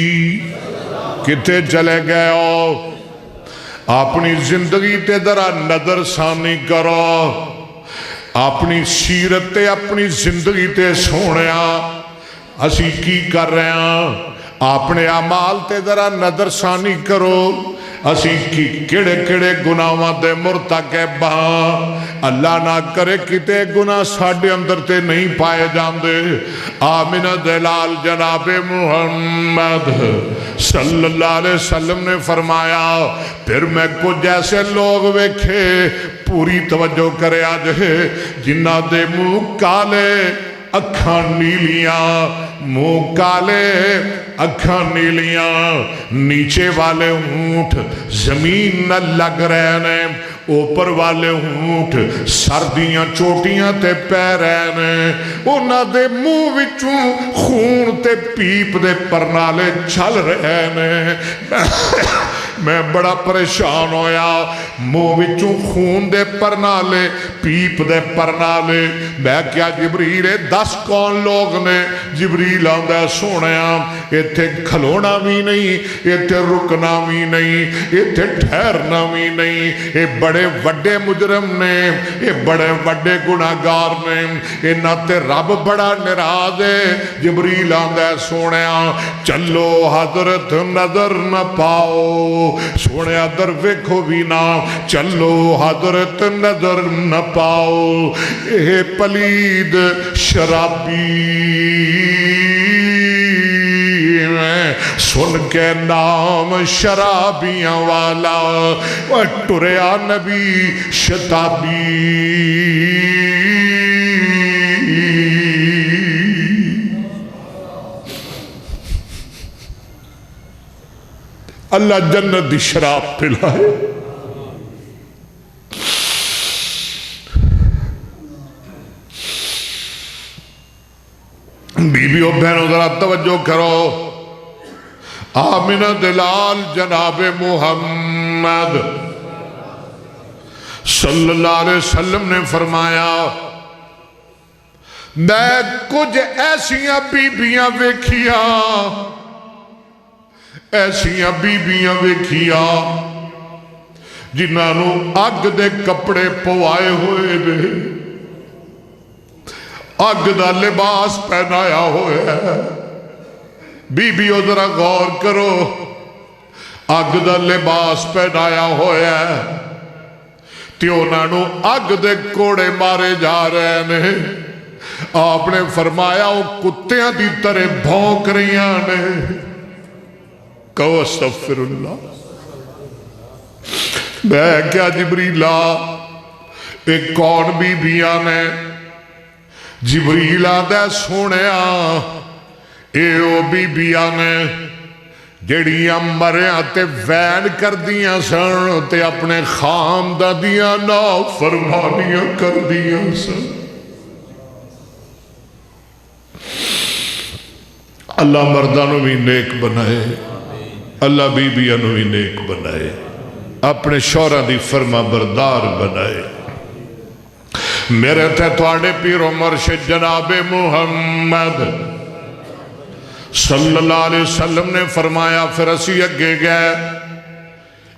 کتے چلے گئے ہو اپنی زندگی تے ذرا نظر ثانی کرو اپنی سیرت تے اپنی زندگی تے سونیا اسی کی کر رہے ہیں اپنے اعمال تے ذرا نظر ثانی کرو اسی کی کڑے کڑے گناہاں دے مرتکب اللہ نہ کرے کتے گناہ ساڈے اندر تے نہیں پائے جاندے آمین دلال جناب محمد صلی اللہ علیہ وسلم نے فرمایا پھر میں کچھ ایسے لوگ ویکھے پوری توجہ کرے آج جنہ دے منہ کالے اکھاں نیلیاں منہ کالے اکھاں نیلیاں نیچے والے ہونٹ زمین نہ لگ رہے نے اوپر والے ہونٹ سردیاں چوٹیاں تے پہ رہے نے انہاں دے منہ وچوں خون تے پیپ دے پرنالے چل رہے نے میں بڑا پریشان ہویا منہ وچوں خون دے پرنالے پیپ دے پرنالے میں کیا جبریل 10 کون لوگ نے جبریل آندا سونیا ایتھے کھلونا بھی نہیں ایتھے رکنا بھی نہیں ایتھے ٹھہرنا بھی نہیں اے بڑے وڈے مجرم نے اے بڑے وڈے گناہگار نے انہاں تے رب بڑا ناراض ہے جبریل آندا سونیا چلو حضرت نظر نہ پاؤ سونے در ویکھو بھی نہ چلو حضرت نظر نہ پاؤ اے پلید شرابی سن کے نام شرابیاں والا ٹریا نبی شتابی اللہ جنت دی شراب پلائے بیویوں بہنوں ذرا توجہ کرو آمینہ دلال جناب محمد صلی اللہ علیہ وسلم نے فرمایا میں کچھ ایسیاں بیبیاں ویکھیا ایسیاں بیبیاں ویکھیا جنہاں نو اگ دے کپڑے پوائے ہوئے دے اگ دا لباس پہنایا ہوئے ہے بیبیوں ذرا غور کرو اگ دا لباس پہنایا ہوئے ہے تیوناں نو اگ دے کوڑے مارے جا رہے نے آپ نے فرمایا وہ کتیاں دی طرح بھونک رہیاں نے کہو استغفر اللہ میں کیا جبریلہ ایک کون بیبیاں نے جبریل آدھے سونیا اے او بیبیاں نے جڑیاں مریاں تے وین کر دیاں سن تے اپنے خاندانیاں نافرمانیاں کر دیاں سن. اللہ مردانوں بھی نیک بنائے, اللہ بیبیانوں بھی نیک بنائے, اپنے شوہراں دی فرما بردار بنائے. میرے تے تواڈے پیر و مرشد جناب محمد صلی اللہ علیہ وسلم نے فرمایا, پھر اسی اگے گئے,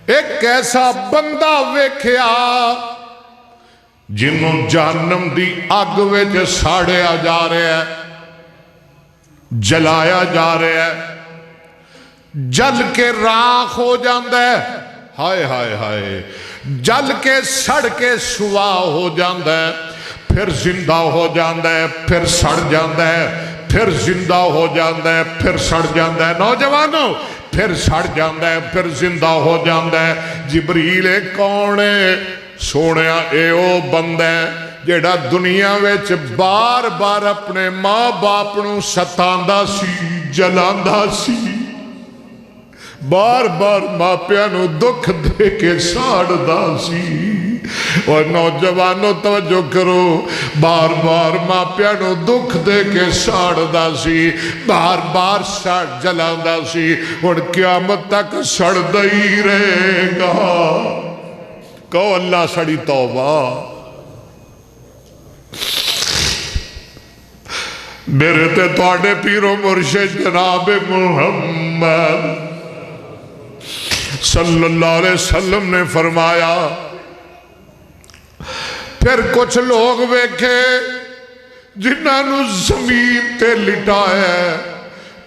ایک ایسا بندہ ویکھیا جنوں جہنم دی اگ وچ ساڑیا جا رہا ہے, جلایا جا رہا ہے, جل کے راکھ ہو جاندا ہے, ہائے ہائے ہائے, جل کے سڑ کے سوا ہو جاندا ہے, پھر زندہ ہو جاندا ہے, پھر سڑ جاندا ہے, پھر زندہ ہو جاندا ہے, پھر سڑ جاندا ہے. نوجوانوں, پھر سڑ جاندا ہے, پھر زندہ ہو جاندا ہے. جبریل کون ہے؟ سونیا اے او بندہ ہے جیڑا دنیا وچ بار بار اپنے ماں باپ نو ستاندا سی, جلاندا سی, بار بار ماپیاں نو دکھ دے کے ساڑدا سی. اور نوجوانوں توجہ کرو, بار بار ماپیاں نو دکھ دے کے ساڑدا سی, بار بار جلاندا سی. اور قیامت تک سڑدا ہی رہے گا. کہو اللہ سڑی توبہ. میرے تے تواڈے پیر و مرشد جناب محمد صلی اللہ علیہ وسلم نے فرمایا, پھر کچھ لوگ ویکھے جنہاں نو زمین تے لٹایا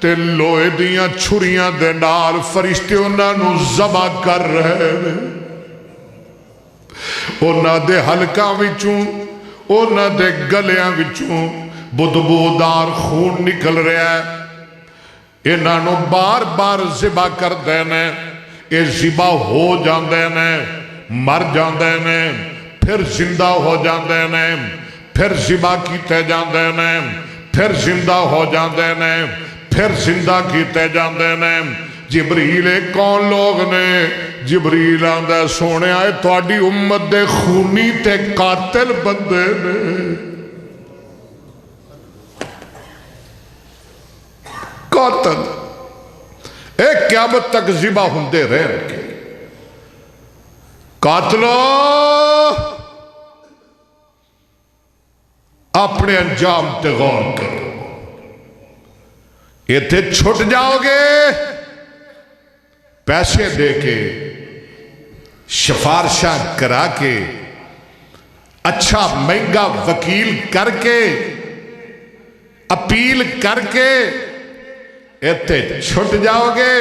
تے لوہے دیاں چھریاں دے نال فرشتے انہاں نو ذبح کر رہے نے. انہاں دے حلقاں وچوں, انہاں دے گلیاں وچوں بدبودار خون نکل رہا ہے. انہاں نو بار بار ذبح کر دینے, اے ذبح ہو جاندے نے, مر جاندے نے, پھر زندہ ہو جاندے نے, پھر ذبح کیتے جاندے نے, پھر زندہ ہو جاندے نے, پھر زندہ کیتے جاندے نے. جبریل کون لوگ نے؟ جبریل آندا سونے آئے تواڈی امت دے خونی تے قاتل بندے نے. قاتل ایک قیامت تک ذبح ہوندے رہن کے. قاتلو اپنے انجام تے غور کرو. یہ تھے چھٹ جاؤ گے پیسے دے کے, سفارشاں کرا کے, اچھا مہنگا وکیل کر کے, اپیل کر کے, ایتے چھٹ جاؤ گے.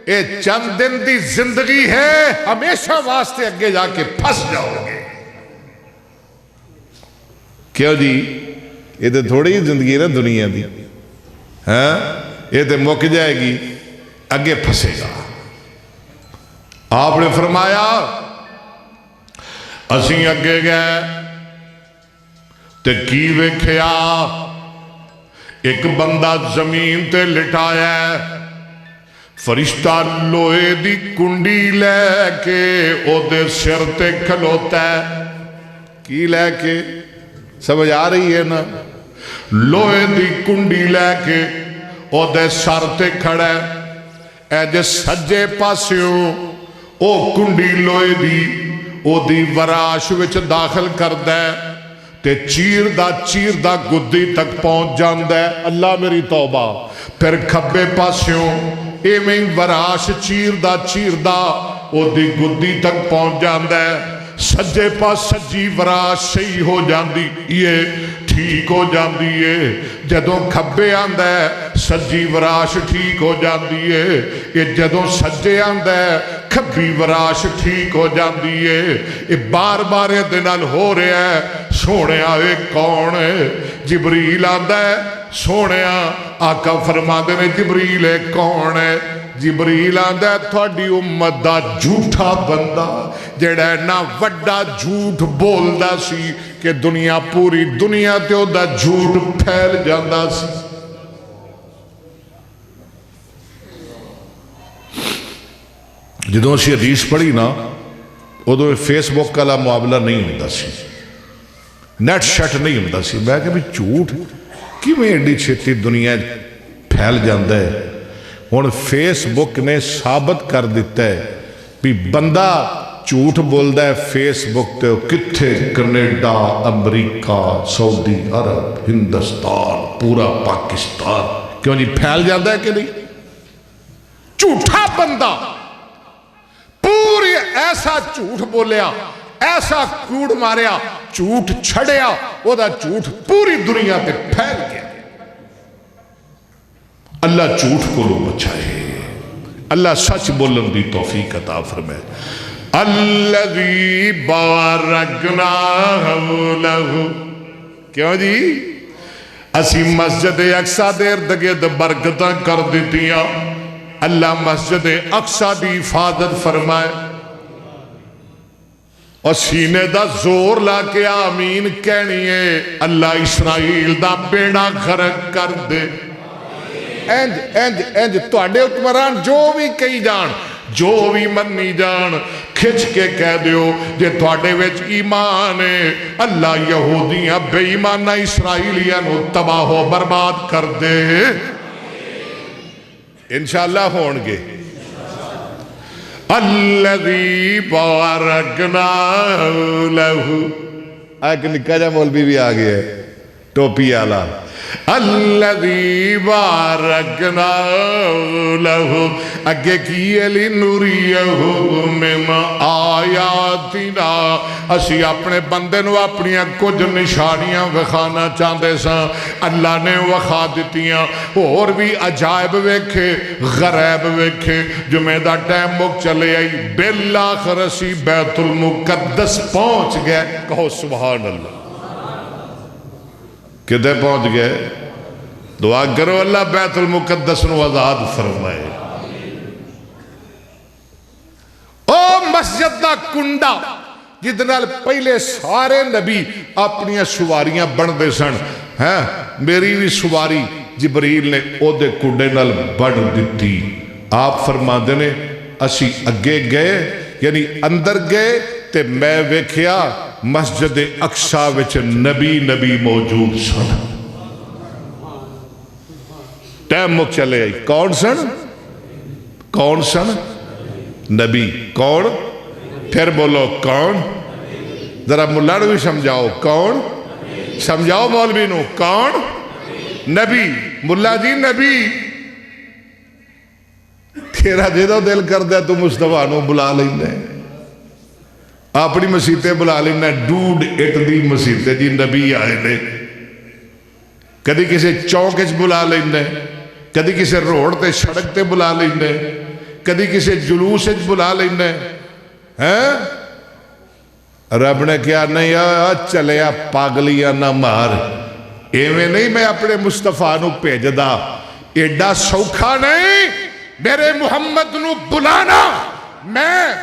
اے چند دن دی زندگی ہے, ہمیشہ واسطے اگے جا کے پھنس جاؤ گے. کیوں جی؟ یہ تو تھوڑی زندگی ہے نا دنیا دی, ہاں یہ تو مک جائے گی, اگے پھنسے گا. آپ نے فرمایا اسی اگے گئے تے کی ویکھیا, ایک بندہ زمین تے لٹایا ہے, فرشتہ لوہے دی کنڈی لے کے او دے سر تے کھلوتا ہے. کی لے کے؟ سمجھ آ رہی ہے نا؟ لوہے دی کنڈی لے کے او دے سر تے کھڑا ہے. اے جے سجے پاسیوں او کنڈی لوہے دی او دی وراش وچ داخل کر دے تے چیر دا گدی تک پہنچ جاندہ ہے. اللہ میری توبہ. پھر کھبے پاسیوں ایویں وراش چیر دا او دی گدی تک پہنچ جاندہ ہے. سجے پاس سجی وراش صحیح ہو جاندی یہ ٹھیک ہو جاندی ہے. جدوں کھبے آندہ ہے سجی وراش ٹھیک ہو جاندی ہے. یہ جدوں سجے آندہ ہے کھبی وراش ٹھیک ہو جاندی ہے. یہ بار بار دنال ہو رہا ہے. سونے آئے کون ہے؟ جبریل آندہ ہے. سونے آقا فرما دے نے جبریل کون ہے؟ جبریل آندہ ہے تھوڑی امت دا جھوٹا بندہ جیڑا ہے نا وڈا جھوٹ بول دا سی کہ دنیا پوری دنیا تے او دا جھوٹ پھیل جاندہ سی. جدوں اسی حدیث پڑھی نا ادو فیس بک والا معاملہ نہیں ہوتا سی، نیٹ شٹ نہیں ہوتا سی۔ میں کہ بھی جھوٹ کیویں ایڈی چھتی دنیا پھیل جاندہ ہے۔ ہن فیس بک نے ثابت کر دیتا ہے بھی بندہ جھوٹ بولدا ہے فیس بک تے کتھے کینیڈا، امریکہ، سعودی عرب، ہندوستان، پورا پاکستان، کیوں جی پھیل جاتا ہے کہ نہیں؟ جھوٹا بندہ پوری ایسا جھوٹ بولیا، ایسا کوڑ ماریا، جھوٹ چھڑیا، وہ دا جھوٹ پوری دنیا تے پھیل گیا۔ اللہ جھوٹ کو لو بچائے، اللہ سچ بولن دی توفیق عطا فرمائے۔ الذی بارکنا حولہ، کیوں جی اسی مسجد اقصی دے ارد گرد برکتاں کر دیتیاں، اللہ مسجد اقصی دی حفاظت فرمائے، اور سینے دا زور لا کے آمین کہنی ہے، اللہ اسرائیل دا بیڑا غرق کر دے۔ انج تواڈے حکمران جو بھی کہی جان، جو بھی منی جان، کھچ کے کہہ دیو جے تواڈے وچ ایمان ہے، اللہ یہودیاں بے ایمانہ اسرائیلیاں نو تباہ و برباد کر دے۔ انشاءاللہ ہون گے۔ الذی بارکنا لہ، ایک نکا جا مولوی بھی آ گیا ہے ٹوپی آلا۔ الذی بارکنا لہ، اگے کیے لنریہ من آیاتنا، اسی اپنے بندے نو اپنی کچھ نشانیاں وکھانا چاہتے سا، اللہ نے وکھا دیتیاں۔ اور بھی عجائب ویکھے، غریب ویکھے۔ جمعہ دا ٹائم مک چلے آئی، بالآخر اسی بیت المقدس پہنچ گئے۔ کہو سبحان اللہ۔ کدھے پہنچ گئے؟ دعا کرو اللہ بیت المقدس نو آزاد فرمائے۔ او مسجد دا کنڈا جدنال پہلے سارے نبی اپنی سواریاں بن دے سن، میری بھی سواری جبریل نے او دے کنڈے نال بن دیتی۔ آپ فرما دینے اسی اگے گئے، یعنی اندر گئے تے میں ویکھیا مسجد اقصی وچ نبی موجود سن۔ ٹائم مک چلے آئی، کون سن؟ کون سن؟ نبی۔ کون؟ پھر بولو کون؟ ذرا ملا نو بھی سمجھاؤ، کون؟ سمجھاؤ مولوی نو، کون؟ نبی۔ ملا جی نبی۔ تیرا جدو دل کر دے تو مصطفیٰ نو بلا لینا ہے، اپنی مسیطیں بلا لینا ہے، ڈوڈ اٹ دی مسیطیں جی نبی آئے نے۔ کدی کسی چوک اچ بلا لینا ہے، کدی کسی روڈ تے سڑک تے بلا لینا ہے، کدی کسی جلوس اچ بلا لینا ہے۔ رب نے کیا نہیں چلیا پاگلیاں نہ مار، ایویں نہیں میں اپنے مصطفیٰ نو بھیجدا، ایڈا سوکھا نہیں میرے محمد نو بلانا۔ میں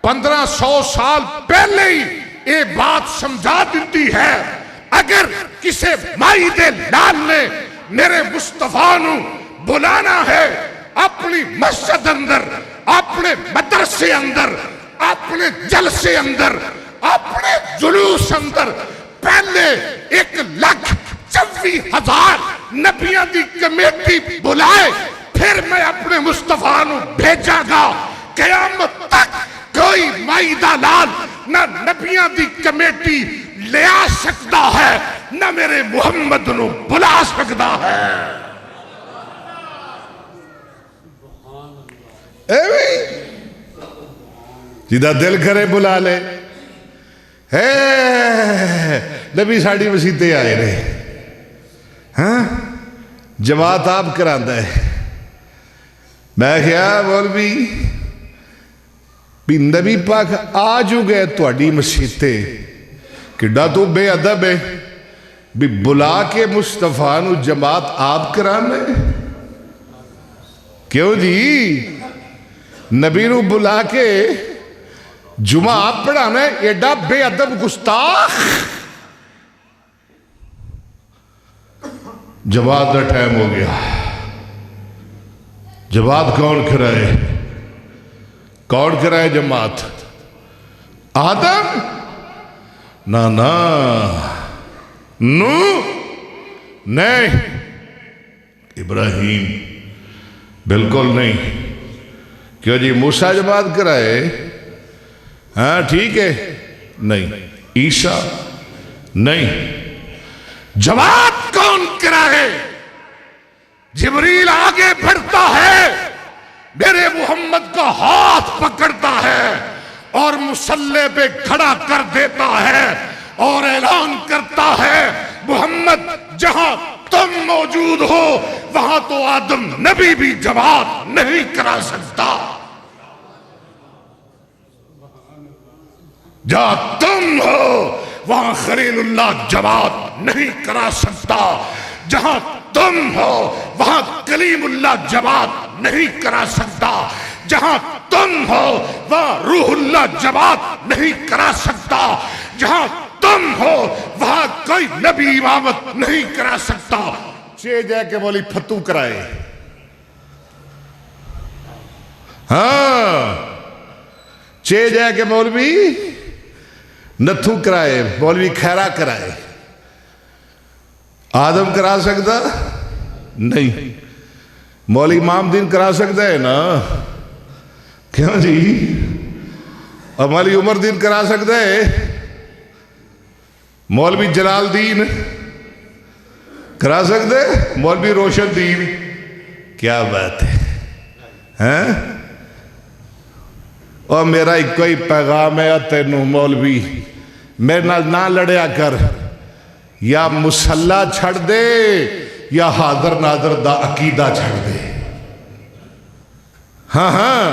1500 سال پہلے ہی یہ بات سمجھا دیتی ہے، اگر کسی مائی دے لال نے میرے مصطفیٰ نو بلانا ہے اپنی مسجد اندر، اپنے مدرسے اندر، اپنے جلسے اندر، اپنے جلوس اندر، پہلے 1,24,000 نبیوں دی کمیٹی بلائے، پھر میں اپنے مصطفیٰ نو بھیجا گا۔ قیامت تک کوئی مائی دا لال نہ نبیوں دی کمیٹی لے آ سکتا ہے، نہ میرے محمد نو بلا سکتا ہے۔ جدہ دل کرے بلا لے۔ نبی ساڑھی مسیطیں آئے رہے، جماعت آپ کراندہ ہے۔ میں کیا مولوی بھی نبی پاک آج ہو گئے تو اڈی مسیطیں، کڈا تو بے ادب ہے بھی بلا کے مصطفیٰ نو جماعت آپ کرانے۔ کیوں جی نبی نو بلا کے جمعہ آپ پڑھانا ہے، ایڈا بے ادب گستاخ۔ جماعت دا ٹائم ہو گیا، جماعت کون کرائے؟ کون کرائے جماعت؟ آدم؟ نا نو نہیں، ابراہیم بالکل نہیں۔ کیوں جی موسیٰ جماعت کرائے؟ ہاں ٹھیک ہے، نہیں۔ عیسیٰ نہیں۔ جماعت کون کرائے؟ جبریل آگے بڑھتا ہے، میرے محمد کا ہاتھ پکڑتا ہے اور مصلی پہ کھڑا کر دیتا ہے اور اعلان کرتا ہے محمد جہاں تم موجود ہو وہاں تو آدم نبی بھی جماعت نہیں کرا سکتا، جہاں تم ہو وہاں خلیل اللہ جماعت نہیں کرا سکتا، جہاں تم ہو وہاں کلیم اللہ جماعت نہیں کرا سکتا، جہاں تم ہو وہاں روح اللہ جماعت نہیں کرا سکتا، جہاں تم ہو وہاں کوئی نبی امامت نہیں کرا سکتا۔ چے جائے کہ مولی پھتو کرائے، ہاں چے جائے کہ مولوی نتھو کرائے، مولوی خیرہ کرائے، آدم کرا سکتا نہیں، مولوی امام دین کرا سکتا ہے نا، کیوں جی؟ اور مولوی عمر دین کرا سکتا ہے، مولوی جلال دین کرا سکتا ہے، مولوی روشن دین، کیا بات ہے؟ اور میرا ایک کوئی پیغام ہے تینوں مولوی میرے نال نہ لڑیا کر، یا مسلح چھڑ دے یا حاضر ناظر دا عقیدہ چھڑ دے، ہاں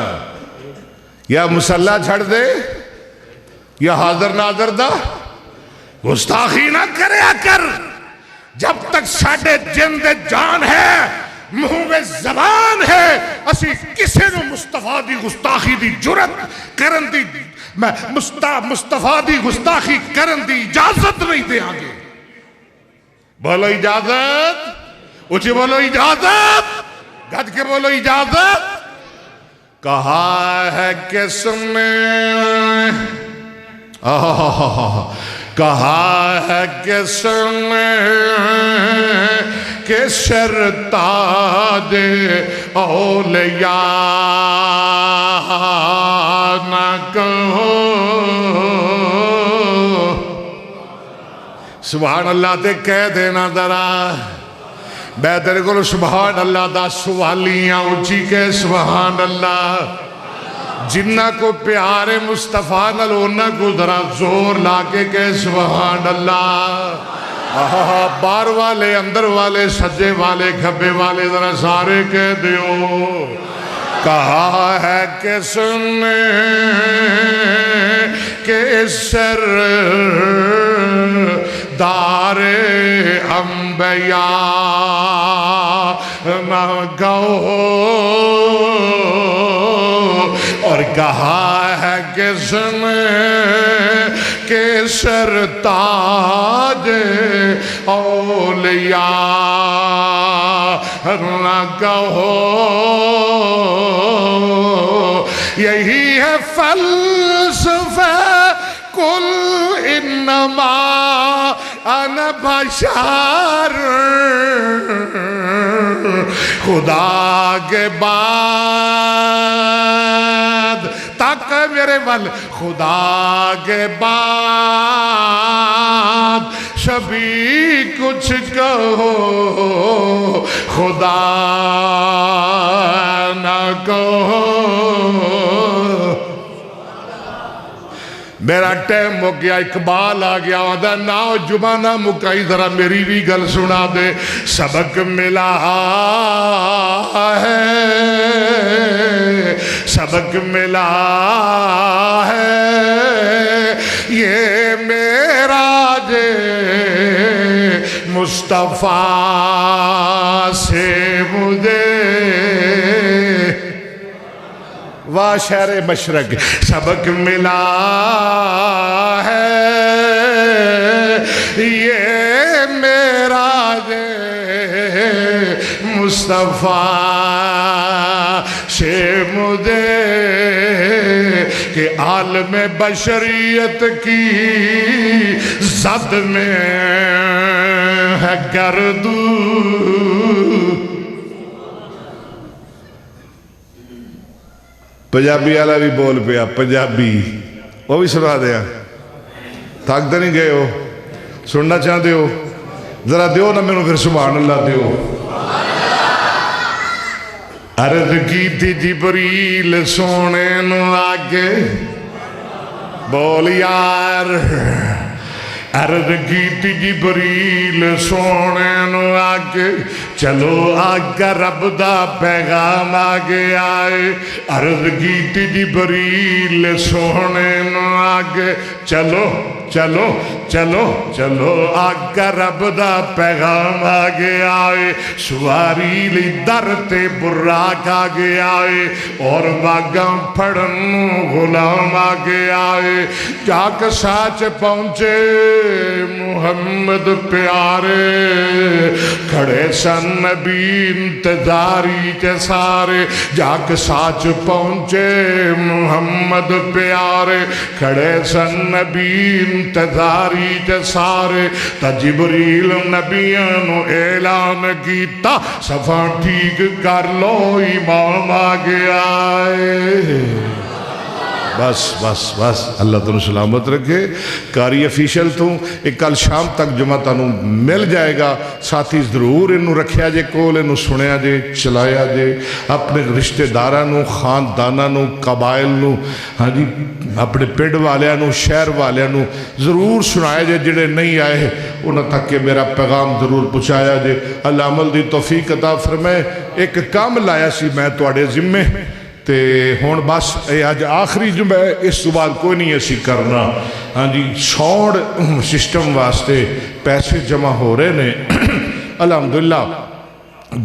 یا مسلح چھڑ دے یا حاضر ناظر دا، گستاخی نہ کریا کر، جب تک ساڑھے جند جان ہے منہ میں زبان ہے اسی کسی نو مصطفیٰ دی گستاخی دی جرت کرن دی مصطفیٰ دی گستاخی کرن دی اجازت نہیں دے آگے۔ بولو اجازت، اچھی بولو اجازت، گھٹ کے بولو اجازت۔ کہا ہے کس نے، کہا ہے کس نے کہ سرتاج اولیاء نہ کہو، سبحان اللہ تے کہہ دینا ذرا، میں تیرے کو سبحان اللہ دا سوالیاں اچھی کہ سبحان اللہ، جنہ کو پیارے مصطفیٰ نلونہ کو ذرا زور لا کے کہ سبحان اللہ، بار والے اندر والے سجے والے کھبے والے ذرا سارے کہہ دیو۔ کہا ہے کس نے کہ سردار انبیاء نہ گو، اور کہا ہے کس نے کہ سرتاج اولیاء نہ کہو، یہی ہے فلسفہ کل انما انا بشر، خدا کے بعد تک میرے ول، خدا کے بعد شبی کچھ کہو خدا نہ کہو۔ میرا ٹائم ہو گیا، اقبال آ گیا، وعدہ ناؤ جمعہ نہ مکائی، ذرا میری بھی گل سنا دے۔ سبق ملا ہے، سبق ملا ہے، یہ معراج مصطفیٰ سے مجھے، واہ شہر مشرق، سبق ملا ہے، یہ معراج مصطفیٰ سے مجھے کہ عالم بشریت کی زد میں ہے گردو. پنجابی والا بھی بول پیا پنجابی وہ بھی سنا دیا تھک تو نہیں گئے ہو سننا چاہتے ہو ذرا دیو نا میرے پھر سبحان اللہ دیو. عرض کی تھی جبریل سونے نو آگے بول یار. عرض کی تھی جبریل سونے نو آگے چلو آگا رب دا پیغام آگے آئے. عرض کی تھی جبریل سونے نو آگے چلو چلو چلو چلو آگا رب دا پیغام آگے آئے. سواری لی در تے براک آگے آئے اور باگاں پھڑن غلام آگے آئے. جاک ساچ پہنچے محمد پیارے کھڑے سن نبی انتظاری کے سارے. جاک ساچ پہنچے محمد پیارے کھڑے سن نبی انتظاری کے سارے. تا جبریل نبیانو اعلان کیتا صفحہ ٹھیک کر لو امام آگے آئے. بس بس بس اللہ تنو سلامت رکھے. کاری افیشل تو ایک کل شام تک جمعہ تنو مل جائے گا. ساتھی ضرور انہوں رکھیا جے کول انہوں سنیا جے چلایا جے اپنے رشتہ دارانوں خاندانانوں قبائلوں ہاں جی اپنے پیڑ والیانوں شہر والیانوں ضرور سنایا جے. جڑے نہیں آئے انہوں تک کہ میرا پیغام ضرور پہنچایا جے. اللہ عمل دی توفیق عطا فرمائے. ایک کام لایا سی میں تواڈے ذمے تے ہون بس اے آج آخری جمعہ اس تو بعد کوئی نہیں ایسی کرنا. ہاں جی ساؤنڈ سسٹم واسطے پیسے جمع ہو رہے نے الحمدللہ